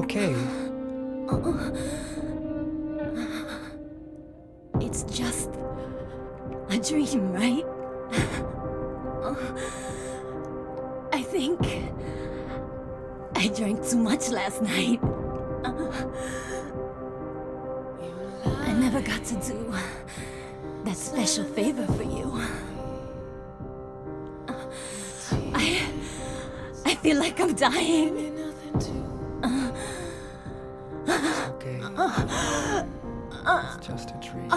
okay? It's just a dream, right? I think I drank too much last night. I never got to do that special favor for you. I feel like I'm dying. It's okay. It's just a dream.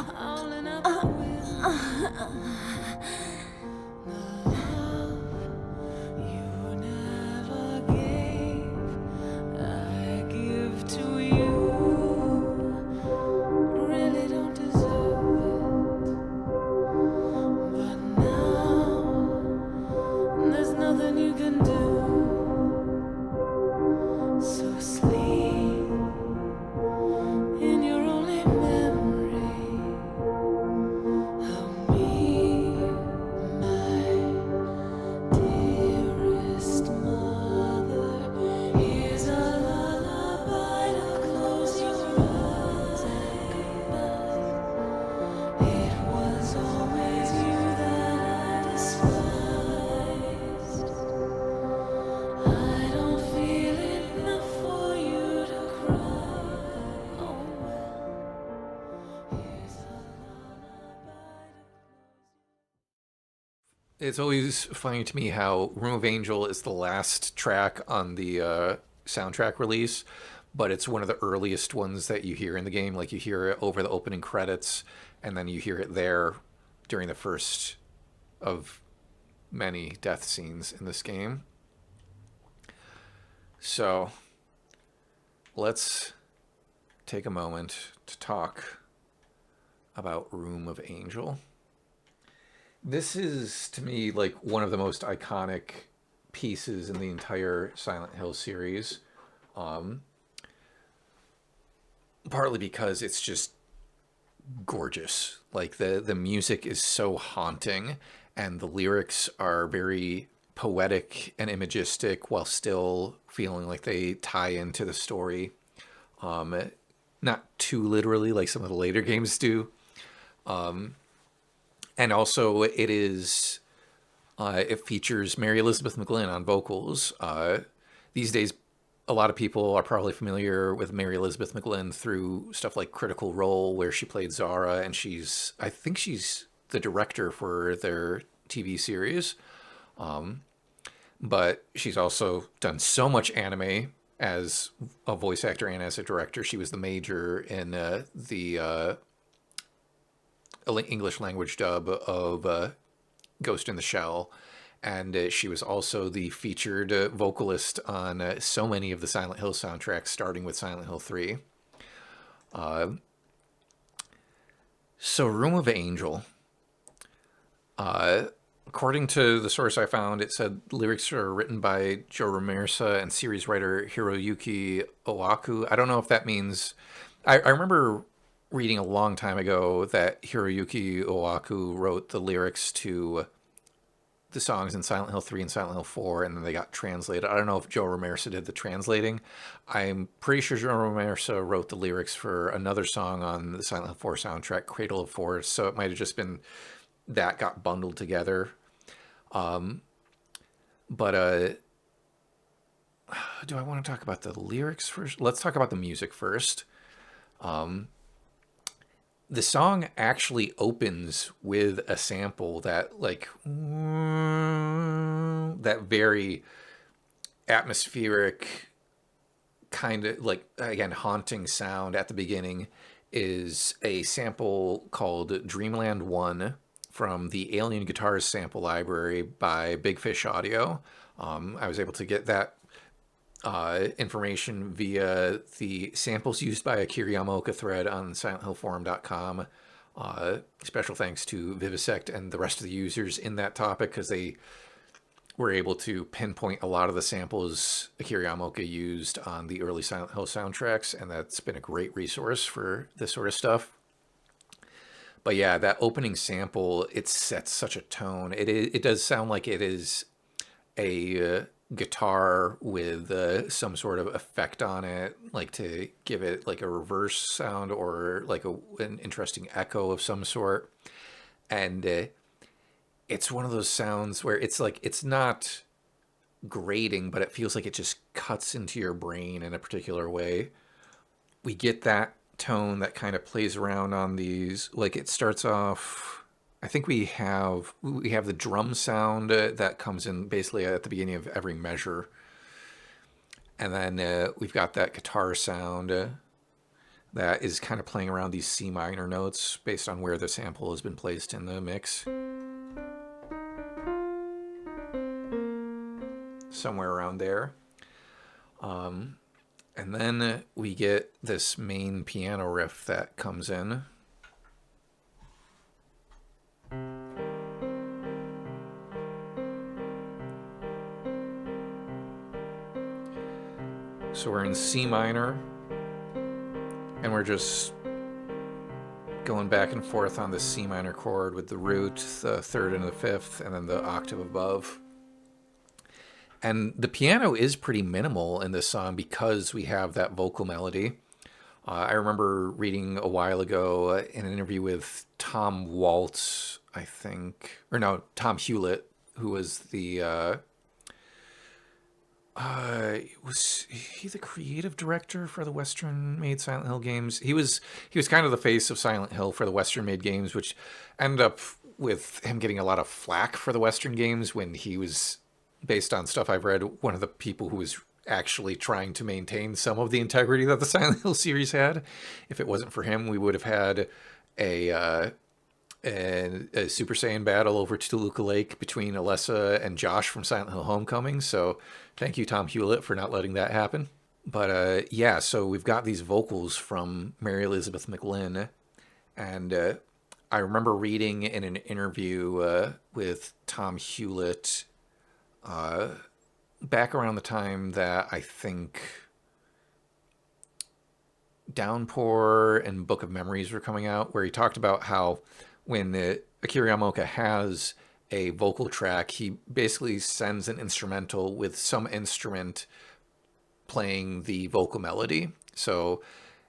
It's always funny to me how Room of Angel is the last track on the soundtrack release, but it's one of the earliest ones that you hear in the game. Like you hear it over the opening credits, and then you hear it there during the first of many death scenes in this game. So let's take a moment to talk about Room of Angel. This is, to me, like one of the most iconic pieces in the entire Silent Hill series. Partly because it's just gorgeous. Like the music is so haunting, and the lyrics are very poetic and imagistic while still feeling like they tie into the story. Not too literally like some of the later games do. And also, it features Mary Elizabeth McGlynn on vocals. These days, a lot of people are probably familiar with Mary Elizabeth McGlynn through stuff like Critical Role, where she played Zara, and I think she's the director for their TV series. But she's also done so much anime as a voice actor and as a director. She was the major in the English language dub of Ghost in the Shell. And she was also the featured vocalist on so many of the Silent Hill soundtracks, starting with Silent Hill 3. So, Room of Angel. According to the source I found, it said lyrics are written by Joe Ramirsa and series writer Hiroyuki Owaku. I don't know if that means... I remember reading a long time ago that Hiroyuki Owaku wrote the lyrics to the songs in Silent Hill 3 and Silent Hill 4, and then they got translated. I don't know if Joe Ramirsa did the translating. I'm pretty sure Joe Ramirsa wrote the lyrics for another song on the Silent Hill 4 soundtrack, Cradle of Forest, so it might have just been that got bundled together. But do I want to talk about the lyrics first? Let's talk about the music first. The song actually opens with a sample that, like, that very atmospheric kind of, like, again, haunting sound at the beginning is a sample called Dreamland 1 from the Alien Guitars sample library by Big Fish Audio. I was able to get that information via the samples used by Akira Yamaoka thread on SilentHillForum.com. Special thanks to Vivisect and the rest of the users in that topic, because they were able to pinpoint a lot of the samples Akira Yamaoka used on the early Silent Hill soundtracks, and that's been a great resource for this sort of stuff. But yeah, that opening sample, it sets such a tone. It does sound like it is a guitar with some sort of effect on it, like to give it like a reverse sound or like an interesting echo of some sort. And it's one of those sounds where it's like, it's not grating, but it feels like it just cuts into your brain in a particular way. We get that tone that kind of plays around on these. Like it starts off, I think we have the drum sound that comes in basically at the beginning of every measure, and then we've got that guitar sound that is kind of playing around these C minor notes based on where the sample has been placed in the mix. Somewhere around there. And then we get this main piano riff that comes in. So we're in C minor, and we're just going back and forth on the C minor chord with the root, the third and the fifth, and then the octave above. And the piano is pretty minimal in this song because we have that vocal melody. I remember reading a while ago in an interview with Tom Waltz, I think, or no, Tom Hewlett, who was was he the creative director for the Western-made Silent Hill games? He was kind of the face of Silent Hill for the Western-made games, which ended up with him getting a lot of flack for the Western games when he was, based on stuff I've read, one of the people who was actually trying to maintain some of the integrity that the Silent Hill series had. If it wasn't for him, we would have had a Super Saiyan battle over Toluca Lake between Alessa and Josh from Silent Hill Homecoming. So thank you, Tom Hewlett, for not letting that happen. But yeah, so we've got these vocals from Mary Elizabeth McGlynn. And I remember reading in an interview with Tom Hewlett back around the time that I think Downpour and Book of Memories were coming out, where he talked about how when Akira Yamaoka has a vocal track, he basically sends an instrumental with some instrument playing the vocal melody. So,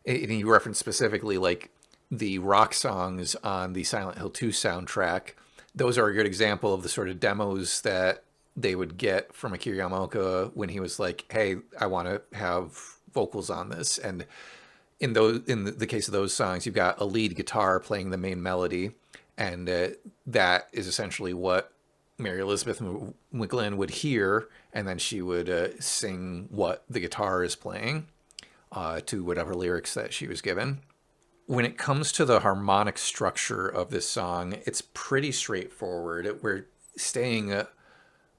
and he referenced specifically like the rock songs on the Silent Hill 2 soundtrack. Those are a good example of the sort of demos that they would get from Akira Yamaoka when he was like, hey, I want to have vocals on this. And in the case of those songs, you've got a lead guitar playing the main melody, and that is essentially what Mary Elizabeth McGlynn would hear, and then she would sing what the guitar is playing to whatever lyrics that she was given. When it comes to the harmonic structure of this song, it's pretty straightforward. We're staying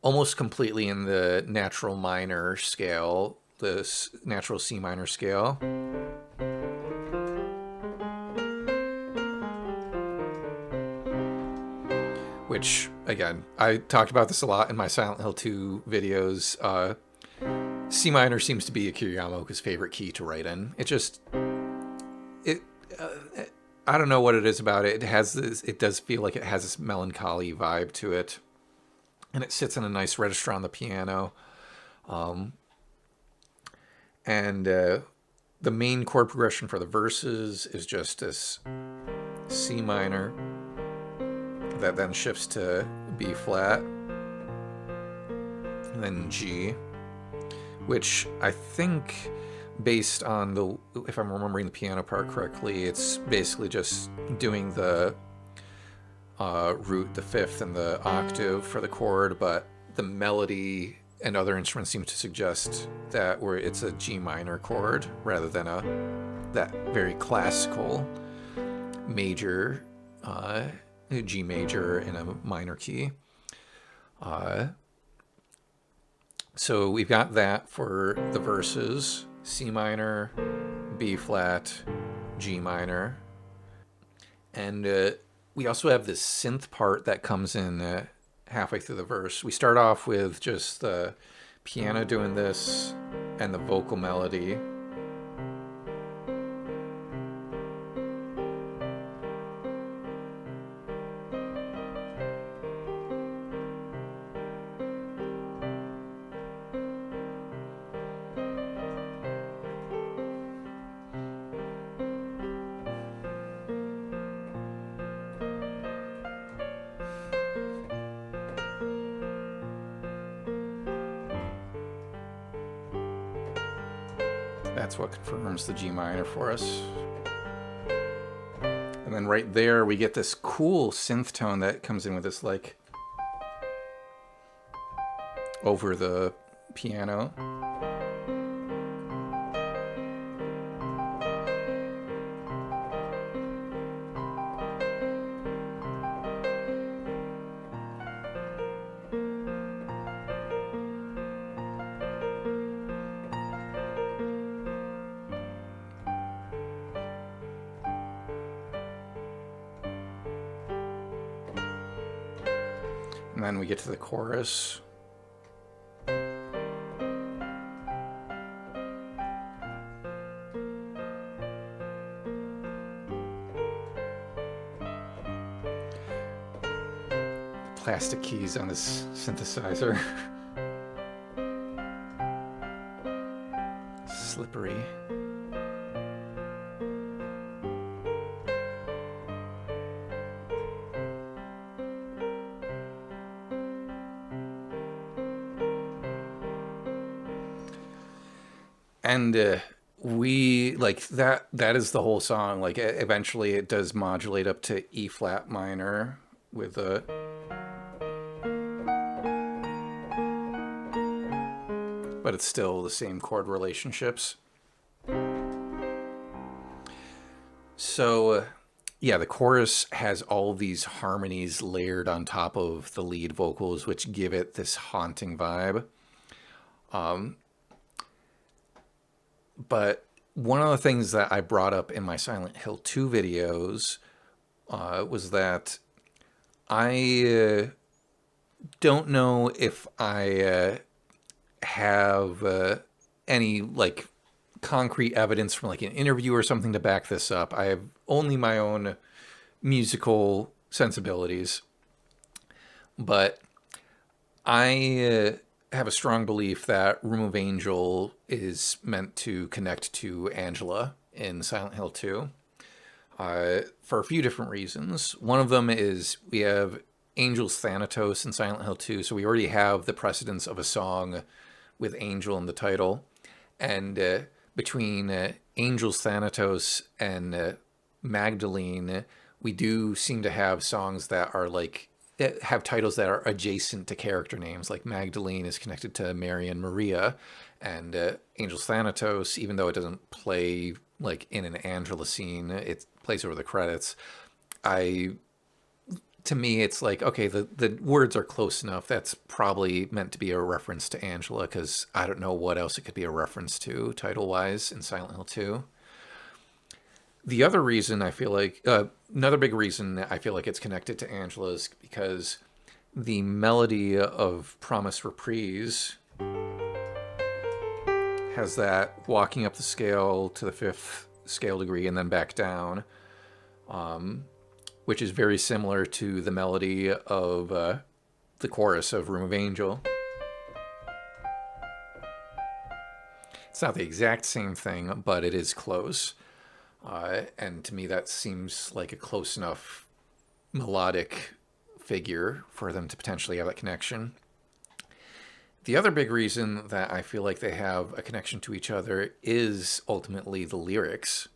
almost completely in the natural minor scale, the natural C minor scale. Which, again, I talked about this a lot in my Silent Hill 2 videos. C minor seems to be Akira Yamaoka's favorite key to write in. It just, I don't know what it is about it. It has this, it does feel like it has this melancholy vibe to it. And it sits in a nice register on the piano. And the main chord progression for the verses is just this C minor that then shifts to B flat, and then G, which I think, based on the, if I'm remembering the piano part correctly, it's basically just doing the root, the fifth, and the octave for the chord, but the melody and other instruments seem to suggest that where it's a G minor chord rather than that very classical major G major in a minor key. So we've got that for the verses: C minor, B flat, G minor, and we also have this synth part that comes in halfway through the verse. We start off with just the piano doing this and the vocal melody. That's what confirms the G minor for us. And then right there, we get this cool synth tone that comes in with this, like, over the piano. And then we get to the chorus. Plastic keys on this synthesizer. Slippery. And we like that is the whole song. Like eventually it does modulate up to E flat minor with a but it's still the same chord relationships. So yeah, the chorus has all these harmonies layered on top of the lead vocals, which give it this haunting vibe. But one of the things that I brought up in my Silent Hill 2 videos was that I don't know if I have any like concrete evidence from like an interview or something to back this up. I have only my own musical sensibilities, but I have a strong belief that Room of Angel is meant to connect to Angela in Silent Hill 2 for a few different reasons. One of them is we have Angel's Thanatos in Silent Hill 2, so we already have the precedence of a song with Angel in the title. And between Angel's Thanatos and Magdalene, we do seem to have songs that are like have titles that are adjacent to character names. Like Magdalene is connected to Mary and Maria, and Angel's Thanatos, even though it doesn't play like in an Angela scene, it plays over the credits. To me, it's like, okay, the words are close enough. That's probably meant to be a reference to Angela, because I don't know what else it could be a reference to title-wise in Silent Hill 2. The other reason I feel like, another big reason I feel like it's connected to Angela is because the melody of Promise Reprise has that walking up the scale to the 5th scale degree and then back down, which is very similar to the melody of the chorus of Room of Angel. It's not the exact same thing, but it is close. And to me, that seems like a close enough melodic figure for them to potentially have that connection. The other big reason that I feel like they have a connection to each other is ultimately the lyrics.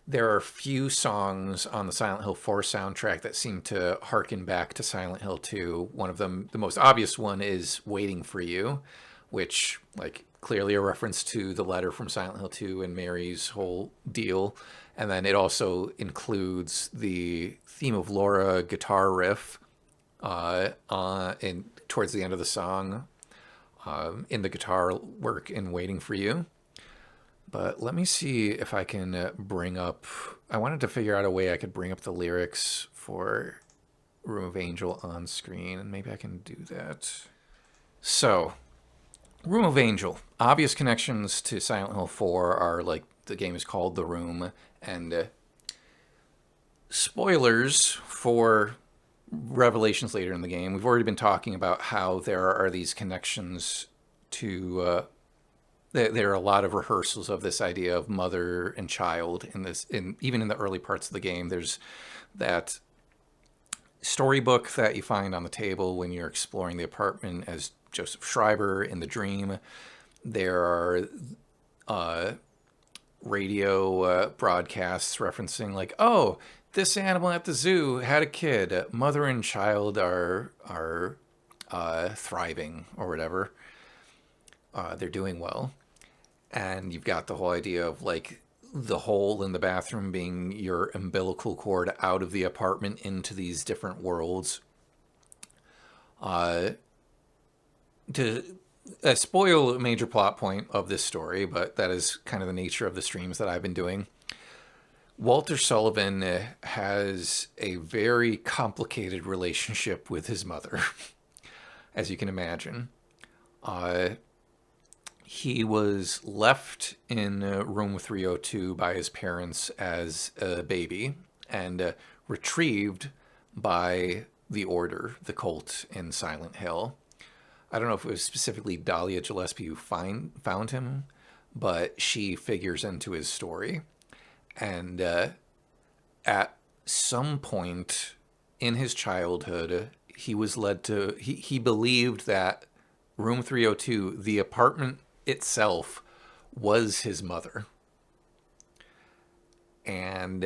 There are few songs on the Silent Hill 4 soundtrack that seem to harken back to Silent Hill 2. One of them, the most obvious one, is Waiting for You, which, like, clearly a reference to the letter from Silent Hill 2 and Mary's whole deal. And then it also includes the Theme of Laura guitar riff towards the end of the song in the guitar work in Waiting for You. But let me see if I can bring up... I wanted to figure out a way I could bring up the lyrics for Room of Angel on screen, and maybe I can do that. So, Room of Angel. Obvious connections to Silent Hill 4 are like the game is called The Room, and spoilers for revelations later in the game. We've already been talking about how there are these connections to... there are a lot of rehearsals of this idea of mother and child even in the early parts of the game. There's that storybook that you find on the table when you're exploring the apartment as Joseph Schreiber in the dream. There are radio broadcasts referencing like, oh, this animal at the zoo had a kid. Mother and child are thriving or whatever. They're doing well. And you've got the whole idea of like the hole in the bathroom being your umbilical cord out of the apartment into these different worlds. To spoil a major plot point of this story, but that is kind of the nature of the streams that I've been doing. Walter Sullivan has a very complicated relationship with his mother, as you can imagine. He was left in room 302 by his parents as a baby and retrieved by the Order, the cult in Silent Hill. I don't know if it was specifically Dahlia Gillespie who found him, but she figures into his story. And at some point in his childhood, he was led to, he believed that room 302, the apartment itself, was his mother. And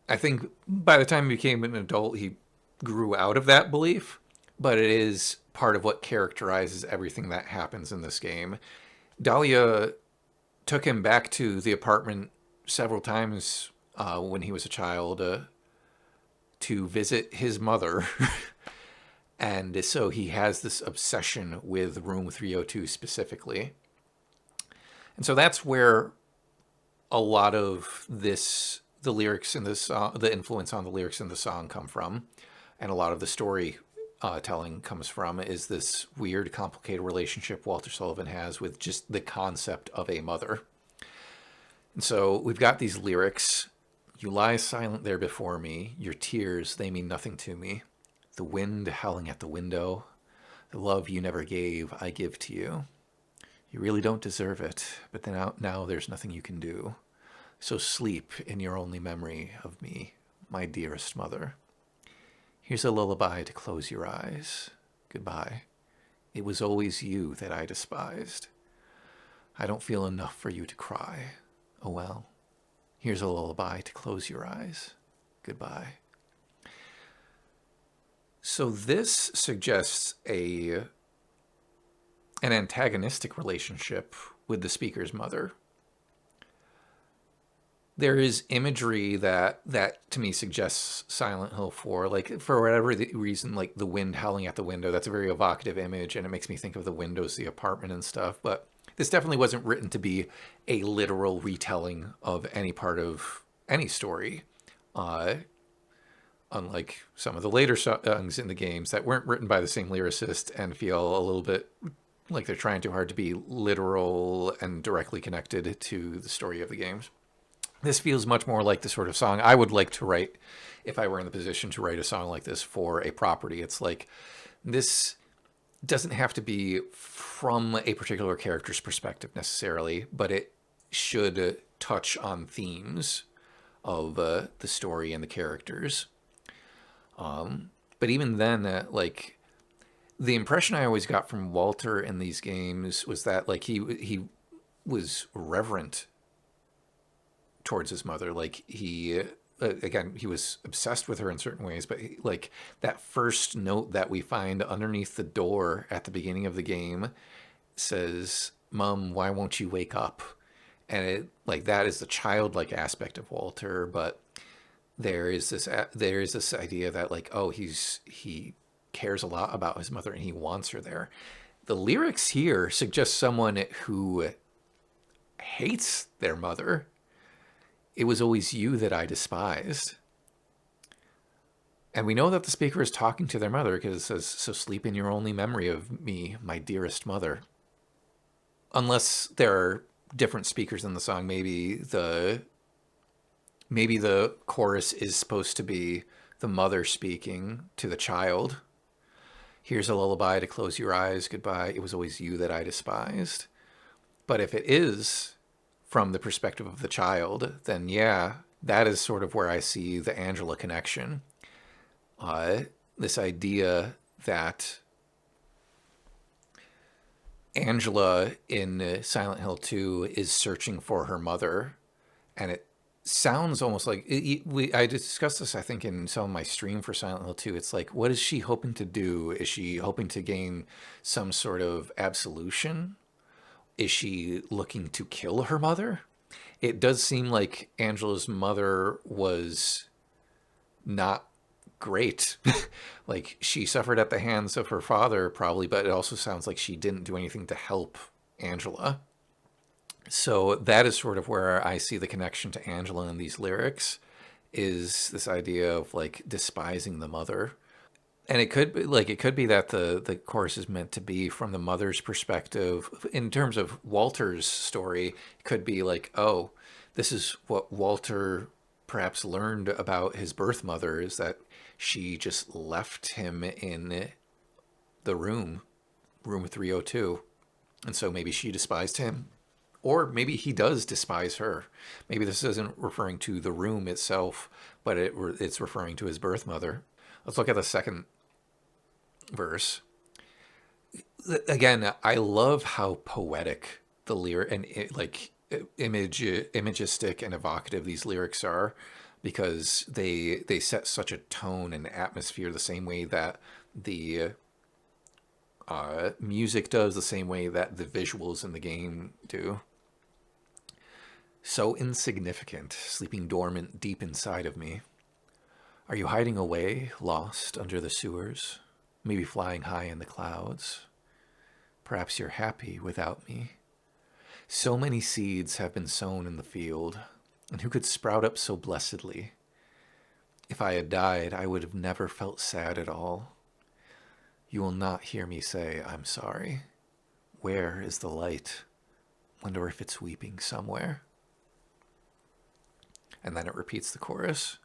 I think by the time he became an adult, he grew out of that belief. But it is part of what characterizes everything that happens in this game. Dahlia took him back to the apartment several times when he was a child to visit his mother. And so he has this obsession with room 302 specifically. And so that's where a lot of this, the lyrics in this song, the influence on the lyrics in the song come from. And a lot of the story telling comes from, is this weird, complicated relationship Walter Sullivan has with just the concept of a mother. And so we've got these lyrics. You lie silent there before me. Your tears, they mean nothing to me. The wind howling at the window. The love you never gave, I give to you. You really don't deserve it, but then now there's nothing you can do. So sleep in your only memory of me, my dearest mother. Here's a lullaby to close your eyes. Goodbye. It was always you that I despised. I don't feel enough for you to cry. Oh well. Here's a lullaby to close your eyes. Goodbye. So this suggests an antagonistic relationship with the speaker's mother. There is imagery that to me suggests Silent Hill 4, like for whatever reason, like the wind howling at the window. That's a very evocative image, and it makes me think of the windows, the apartment and stuff. But this definitely wasn't written to be a literal retelling of any part of any story. Unlike some of the later songs in the games that weren't written by the same lyricist and feel a little bit like they're trying too hard to be literal and directly connected to the story of the games. This feels much more like the sort of song I would like to write if I were in the position to write a song like this for a property. It's like, this doesn't have to be from a particular character's perspective necessarily, but it should touch on themes of the story and the characters. But even then, like, the impression I always got from Walter in these games was that, like, he was reverent towards his mother. Like, he again, he was obsessed with her in certain ways, but like that first note that we find underneath the door at the beginning of the game says, "Mom, why won't you wake up?" And it, like, that is the childlike aspect of Walter, but there is this idea that, like, oh, he cares a lot about his mother and he wants her there. The lyrics here suggest someone who hates their mother. It was always you that I despised. And we know that the speaker is talking to their mother because it says, so sleep in your only memory of me, my dearest mother. Unless there are different speakers in the song, maybe the chorus is supposed to be the mother speaking to the child. Here's a lullaby to close your eyes. Goodbye. It was always you that I despised. But if it is from the perspective of the child, then yeah, that is sort of where I see the Angela connection. This idea that Angela in Silent Hill 2 is searching for her mother, and it sounds almost like I discussed this, I think, in some of my stream for Silent Hill 2. It's like, what is she hoping to do? Is she hoping to gain some sort of absolution? Is she looking to kill her mother? It does seem like Angela's mother was not great. Like, she suffered at the hands of her father, probably, but it also sounds like she didn't do anything to help Angela. So that is sort of where I see the connection to Angela in these lyrics, is this idea of like despising the mother. And it could be that the chorus is meant to be from the mother's perspective. In terms of Walter's story, it could be like, oh, this is what Walter perhaps learned about his birth mother, is that she just left him in the room 302. And so maybe she despised him. Or maybe he does despise her. Maybe this isn't referring to the room itself, but it's referring to his birth mother. Let's look at the second verse. Again, I love how poetic the lyric and imagistic and evocative these lyrics are, because they set such a tone and atmosphere the same way that the music does, the same way that the visuals in the game do. So insignificant, sleeping dormant deep inside of me. Are you hiding away, lost under the sewers? Maybe flying high in the clouds? Perhaps you're happy without me. So many seeds have been sown in the field, and who could sprout up so blessedly? If I had died, I would have never felt sad at all. You will not hear me say, I'm sorry. Where is the light? Wonder if it's weeping somewhere. And then it repeats the chorus.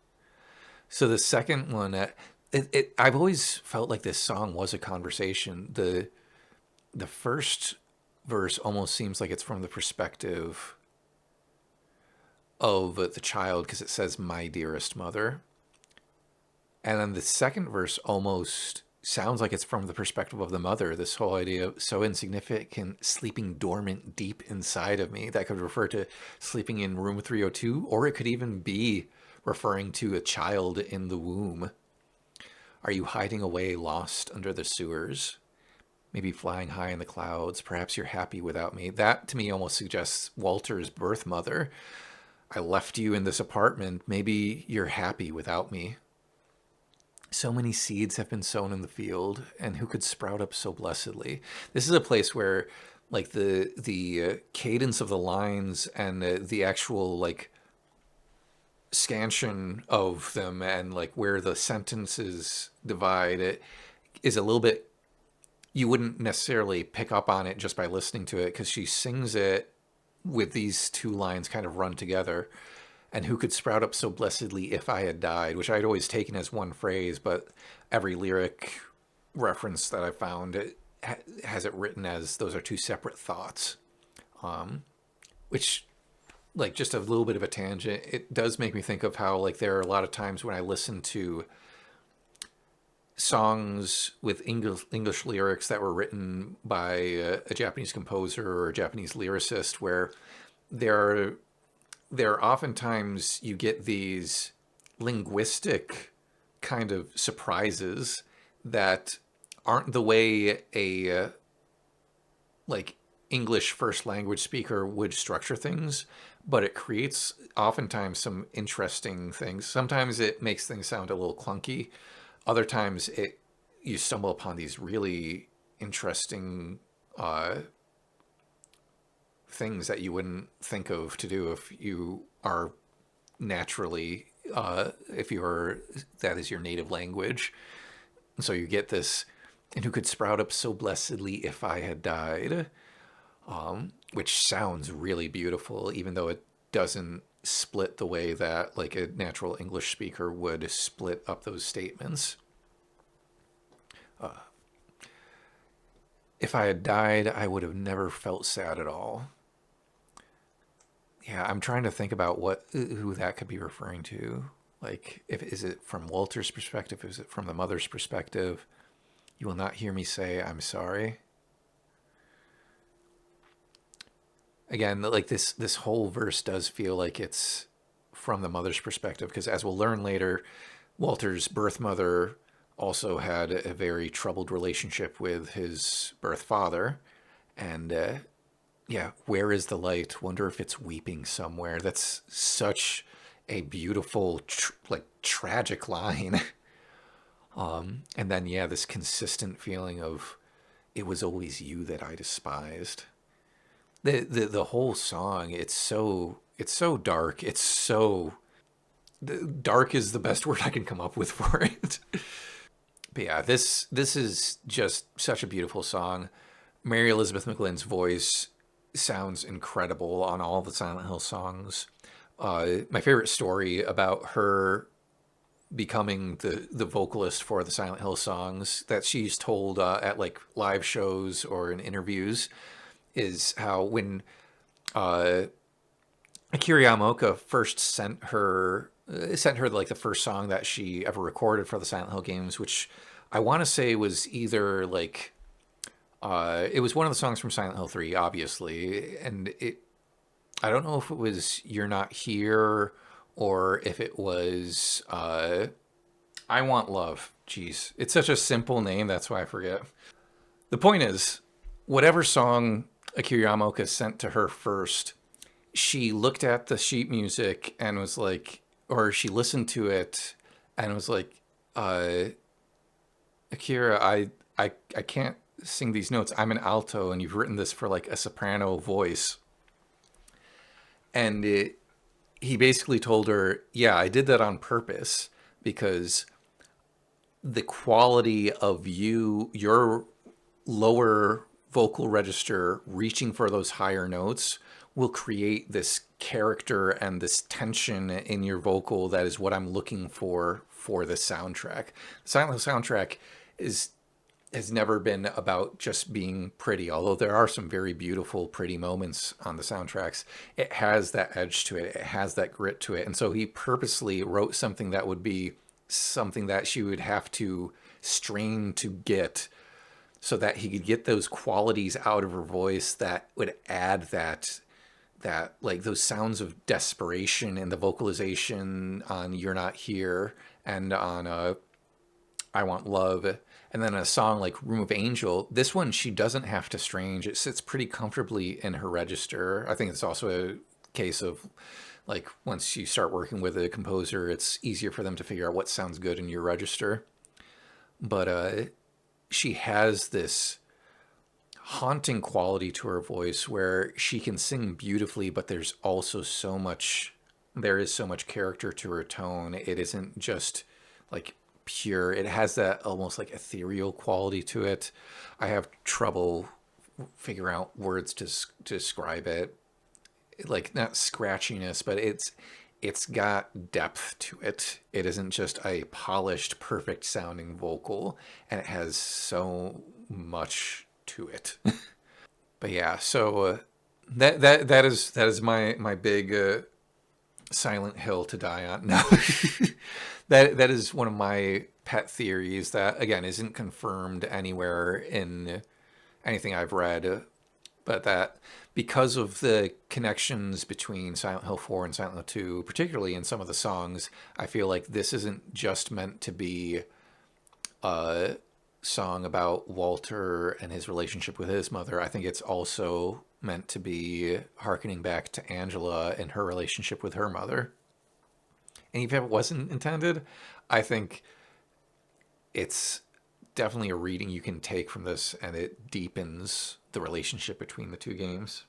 So the second one, I've always felt like this song was a conversation. The first verse almost seems like it's from the perspective of the child, because it says, my dearest mother. And then the second verse almost sounds like it's from the perspective of the mother. This whole idea of so insignificant, sleeping dormant deep inside of me. That could refer to sleeping in room 302, or it could even be referring to a child in the womb. Are you hiding away, lost under the sewers? Maybe flying high in the clouds. Perhaps you're happy without me. That to me almost suggests Walter's birth mother. I left you in this apartment. Maybe you're happy without me. So many seeds have been sown in the field, and who could sprout up so blessedly? This is a place where, like, the cadence of the lines and the actual like scansion of them, and like where the sentences divide, it is a little bit. You wouldn't necessarily pick up on it just by listening to it, because she sings it with these two lines kind of run together. And who could sprout up so blessedly if I had died, which I'd always taken as one phrase, but every lyric reference that I found has it written as those are two separate thoughts. Which, like, just a little bit of a tangent, it does make me think of how, like, there are a lot of times when I listen to songs with English lyrics that were written by a Japanese composer or a Japanese lyricist, where there are oftentimes you get these linguistic kind of surprises that aren't the way a like English first language speaker would structure things, but it creates oftentimes some interesting things. Sometimes it makes things sound a little clunky. Other times you stumble upon these really interesting things that you wouldn't think of to do if you are naturally, that is your native language. And so you get this, and who could sprout up so blessedly if I had died, which sounds really beautiful, even though it doesn't split the way that like a natural English speaker would split up those statements. If I had died, I would have never felt sad at all. Yeah, I'm trying to think about who that could be referring to. Like, is it from Walter's perspective? Is it from the mother's perspective? You will not hear me say, I'm sorry. Again, like this whole verse does feel like it's from the mother's perspective, because as we'll learn later, Walter's birth mother also had a very troubled relationship with his birth father. And yeah, where is the light? Wonder if it's weeping somewhere. That's such a beautiful, like tragic line. And then yeah, this consistent feeling of it was always you that I despised. The whole song, it's so dark. It's so dark is the best word I can come up with for it. But yeah, this is just such a beautiful song. Mary Elizabeth McGlynn's voice sounds incredible on all the Silent Hill songs. My favorite story about her becoming the vocalist for the Silent Hill songs that she's told at like live shows or in interviews is how when Akira Yamaoka first sent her like the first song that she ever recorded for the Silent Hill games, which I want to say was either like it was one of the songs from Silent Hill 3, obviously, and I don't know if it was You're Not Here or if it was I Want Love. Jeez, it's such a simple name, that's why I forget. The point is, whatever song Akira Yamaoka sent to her first, she looked at the sheet music and was like, or she listened to it and was like, Akira, I can't sing these notes. I'm an alto and you've written this for like a soprano voice. And he basically told her, yeah, I did that on purpose because the quality of your lower vocal register reaching for those higher notes will create this character and this tension in your vocal that is what I'm looking for the soundtrack. The Silent Hill soundtrack has never been about just being pretty, although there are some very beautiful, pretty moments on the soundtracks. It has that edge to it. It has that grit to it. And so he purposely wrote something that would be something that she would have to strain to get so that he could get those qualities out of her voice that would add that like those sounds of desperation in the vocalization on You're Not Here and on I Want Love. And then a song like Room of Angel, this one she doesn't have to strain. It sits pretty comfortably in her register. I think it's also a case of like once you start working with a composer, it's easier for them to figure out what sounds good in your register. But she has this haunting quality to her voice where she can sing beautifully, but there is so much character to her tone. It isn't just like pure. It has that almost like ethereal quality to it. I have trouble figuring out words to describe it. Like not scratchiness, but it's got depth to it. It isn't just a polished, perfect sounding vocal, and it has so much to it. But yeah, so that is my big Silent Hill to die on. No, that is one of my pet theories that again isn't confirmed anywhere in anything I've read, but that because of the connections between Silent Hill 4 and Silent Hill 2, particularly in some of the songs, I feel like this isn't just meant to be a song about Walter and his relationship with his mother. I think it's also meant to be hearkening back to Angela and her relationship with her mother. And even if it wasn't intended, I think it's definitely a reading you can take from this, and it deepens the relationship between the two games.